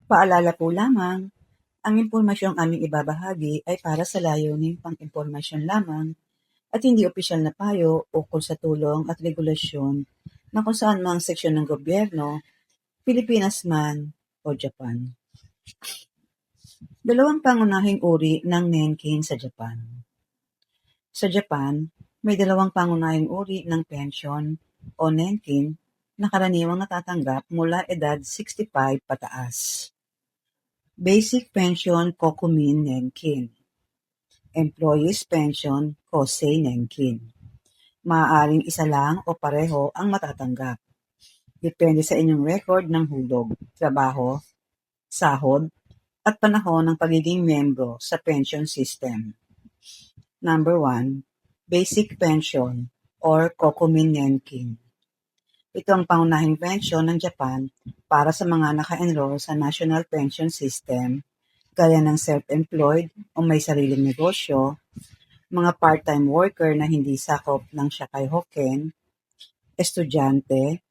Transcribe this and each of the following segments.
Paalala po lamang, ang impormasyong aming ibabahagi ay para sa layuning pang-impormasyon lamang at hindi opisyal na payo ukol sa tulong at regulasyon na kung saan mang seksyon ng gobyerno, Pilipinas man o Japan. Dalawang pangunahing uri ng Nenkin sa Japan. Sa Japan, may dalawang pangunahing uri ng pensyon o Nenkin na karaniwang natatanggap mula edad 65 pataas. Basic Pension Kokumin Nenkin, Employees Pension Kosei Nenkin. Maaaring isa lang o pareho ang matatanggap. Depende sa inyong record ng hulog, trabaho, sahod, at panahon ng pagiging miyembro sa pension system. Number 1, Basic Pension or Kokumin Nenkin. Ito ang pangunahing pensyon ng Japan para sa mga naka-enroll sa National Pension System, gaya ng self-employed o may sariling negosyo, mga part-time worker na hindi sakop ng Shakai Hoken, estudyante,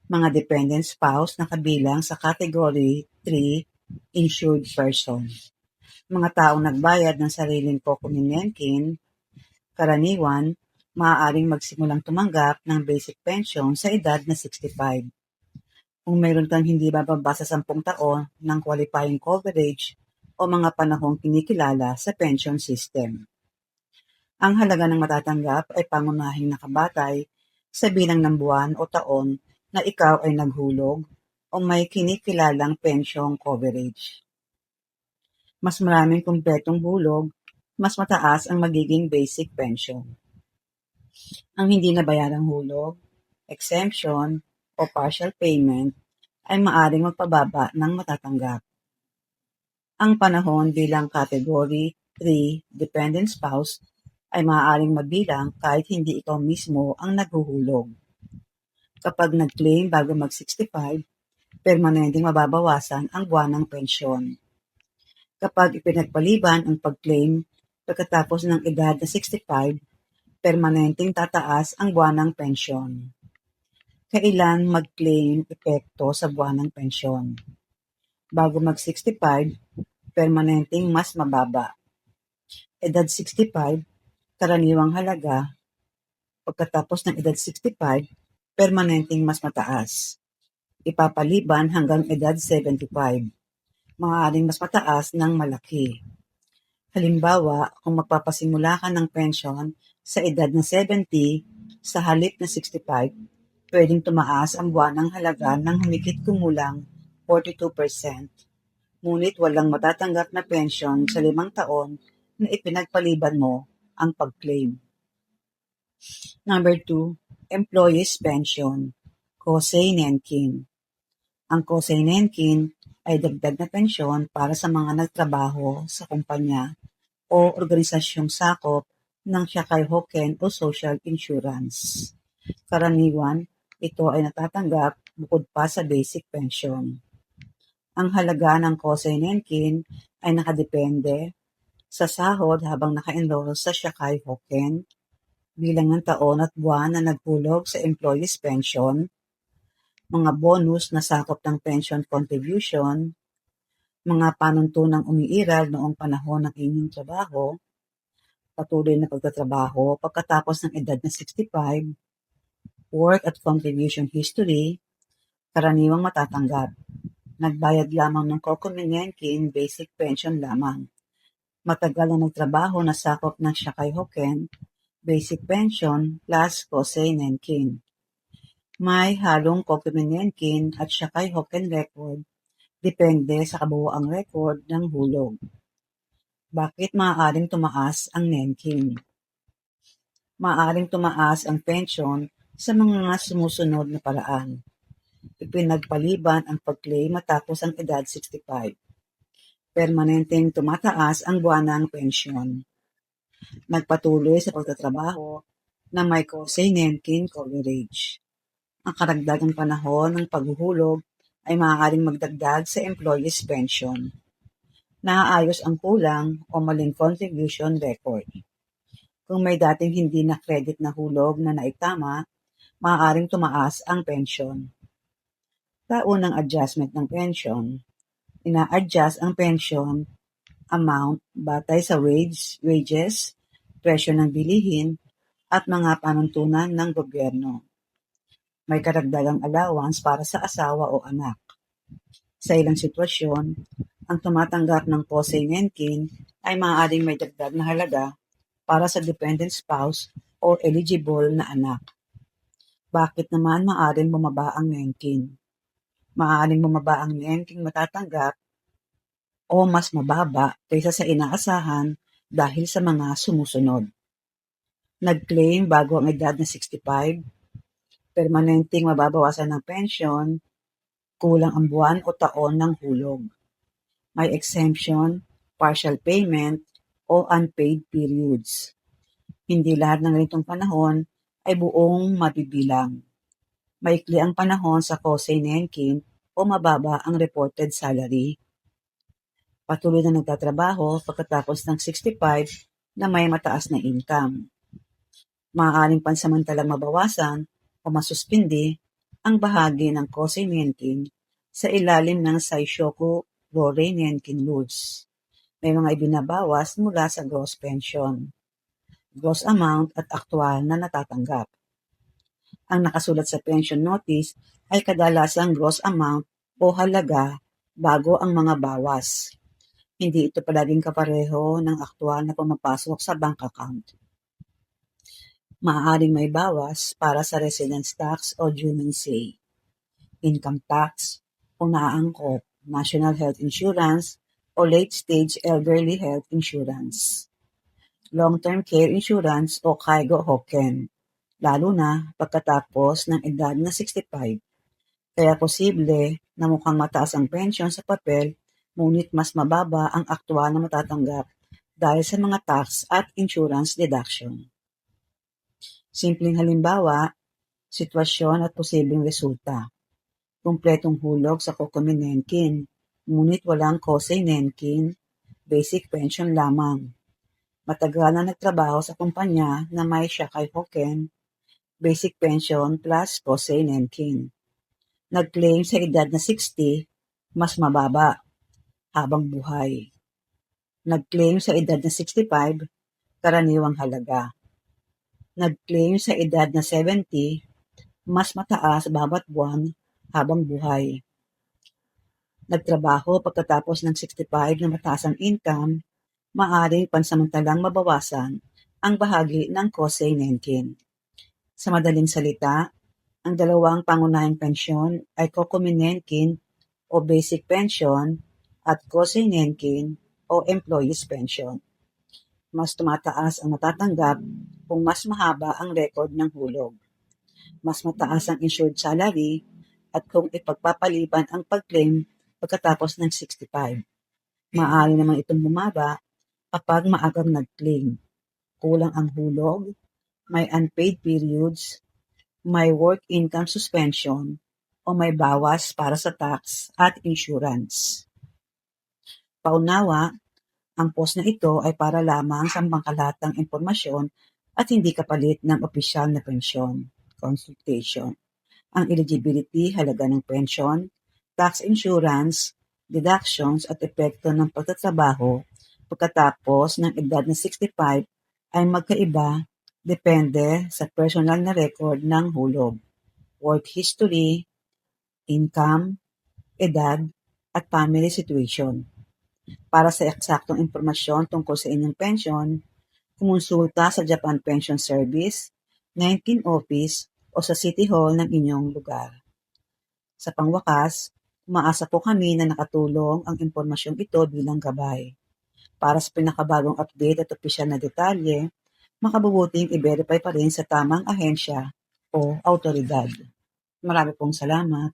mga dependent spouse na kabilang sa Category 3 insured person, mga taong nagbayad ng sariling Kokumin Nenkin, karaniwan, maaaring magsimulang tumanggap ng basic pension sa edad na 65. Kung mayroon kang hindi bababa sa 10 taon ng qualifying coverage o mga panahong kinikilala sa pension system. Ang halaga ng matatanggap ay pangunahing nakabatay sa bilang ng buwan o taon na ikaw ay naghulog o may kinikilalang pension coverage. Mas maraming kumpletong hulog, mas mataas ang magiging basic pension. Ang hindi nabayarang hulog, exemption, o partial payment ay maaaring magpababa ng matatanggap. Ang panahon bilang Category 3 dependent spouse ay maaaring mabilang kahit hindi ikaw mismo ang naghuhulog. Kapag nag-claim bago mag-65, permanenteng mababawasan ang buwanang pensyon. Kapag ipinagpaliban ang pag-claim pagkatapos ng edad na 65, permanenteng tataas ang buwanang pensyon. Kailan mag-claim epekto sa buwanang pensyon? Bago mag-65, permanenteng mas mababa. Edad 65, karaniwang halaga. Pagkatapos ng edad 65, permanenteng mas mataas. Ipapaliban hanggang edad 75. Maaaring mas mataas ng malaki. Halimbawa, kung magpapasimula ka ng pensyon sa edad na 70 sa halip na 65, pwedeng tumaas ang buwanang halaga ng humigit kumulang 42%, ngunit walang matatanggap na pensyon sa 5 taon na ipinagpaliban mo ang pag-claim. Number 2, Employees Pension, Kosei Nenkin. Ang Kosei Nenkin ay dagdag na pensyon para sa mga nagtrabaho sa kumpanya o organisasyong sakop ng Shakai Hoken o Social Insurance. Karaniwan, ito ay natatanggap bukod pa sa basic pension. Ang halaga ng Kosei Nenkin ay nakadepende sa sahod habang naka-enroll sa Shakai Hoken, bilang ng taon at buwan na naghulog sa employees pension, mga bonus na sakop ng pension contribution, mga panuntunang umiiral noong panahon ng inyong trabaho, patuloy na pagtatrabaho pagkatapos ng edad na 65, work at contribution history, karaniwang matatanggap. Nagbayad lamang ng Kokumin Nenkin basic pension lamang. Matagal na nagtrabaho na sakop ng Shakai Hoken, basic pension plus Kosei Nenkin. May halong Kokumin Nenkin at Shakai Hoken record, depende sa kabuuang record ng hulog. Bakit maaaring tumaas ang Nenkin? Maaaring tumaas ang pensyon sa mga sumusunod na paraan. Ipinagpaliban ang pag-claim matapos ang edad 65. Permanenteng tumataas ang buwanang pensyon. Nagpatuloy sa pagtatrabaho na may Kosei Nenkin coverage. Ang karagdagang panahon ng paghuhulog ay maaaring magdagdag sa employees pension. Naaayos ang kulang o maling contribution record. Kung may dating hindi na credit na hulog na naitama, maaaring tumaas ang pensyon. Taunang adjustment ng pensyon. Ina-adjust ang pension amount batay sa wages, presyo ng bilihin, at mga panuntunan ng gobyerno. May karagdagang allowance para sa asawa o anak. Sa ilang sitwasyon, ang tumatanggap ng POSEI-Nenkin ay maaaring may dagdag na halaga para sa dependent spouse o eligible na anak. Bakit naman maaaring bumaba ang Nenkin? Maaaring bumaba ang Nenkin matatanggap o mas mababa kaysa sa inaasahan dahil sa mga sumusunod. Nag-claim bago ang edad na 65, permanenteng mababawasan ng pensyon, kulang ang buwan o taon ng hulog. May exemption, partial payment, o unpaid periods. Hindi lahat ng ganitong panahon ay buong mabibilang. Maikli ang panahon sa POSEI-Nenkin o mababa ang reported salary. Patuloy na nagtatrabaho pagkatapos ng 65 na may mataas na income. Maaaring pansamantalang mabawasan o masuspindi ang bahagi ng POSEI-Nenkin sa ilalim ng Saishoku-Rorei-Nenkin Rules. May mga ibinabawas mula sa gross pension, gross amount at aktual na natatanggap. Ang nakasulat sa pension notice ay kadalasang gross amount o halaga bago ang mga bawas. Hindi ito palaging kapareho ng aktual na pumapasok sa bank account. Maaaring may bawas para sa residence tax o Jumency, income tax o naaangkop, National Health Insurance o late-stage elderly health insurance, long-term care insurance o Kaigo Hoken, lalo na pagkatapos ng edad na 65. Kaya posible na mukhang mataas ang pension sa papel, ngunit mas mababa ang aktual na matatanggap dahil sa mga tax at insurance deduction. Simpleng halimbawa, sitwasyon at posibleng resulta. Kumpletong hulog sa Kokumi Nenkin, ngunit walang Kosei Nenkin, basic pension lamang. Matagal na nagtrabaho sa kumpanya na may Shakai Hoken, basic pension plus Kosei Nenkin. Nag-claim sa edad na 60, mas mababa, habang buhay. Nag-claim sa edad na 65, karaniwang halaga. Nag-claim sa edad na 70, mas mataas bawat buwan habang buhay. Nagtrabaho pagkatapos ng 65 na mataas ang income, maaaring pansamantalang mabawasan ang bahagi ng Kosei Nenkin. Sa madaling salita, ang dalawang pangunahing pensyon ay Kokumi Nenkin o basic pension at Kosei Nenkin o employee's pension. Mas tumataas ang natatanggap kung mas mahaba ang record ng hulog. Mas mataas ang insured salary at kung ipagpapaliban ang pag-claim pagkatapos ng 65. Maaari naman itong bumaba kapag maagang nag-claim. Kulang ang hulog, may unpaid periods, may work income suspension, o may bawas para sa tax at insurance. Paunawa, ang post na ito ay para lamang sa pangkalahatang impormasyon at hindi kapalit ng opisyal na pensyon, consultation. Ang eligibility, halaga ng pensyon, tax insurance, deductions at epekto ng pagtatrabaho pagkatapos ng edad na 65 ay magkaiba depende sa personal na record ng hulog, work history, income, edad, at family situation. Para sa eksaktong impormasyon tungkol sa inyong pensyon, kumonsulta sa Japan Pension Service, Nenkin Office o sa City Hall ng inyong lugar. Sa pangwakas, umaasa po kami na nakatulong ang impormasyong ito bilang gabay. Para sa pinakabagong update at opisyal na detalye, makabubuting i-verify pa rin sa tamang ahensya o autoridad. Marami pong salamat.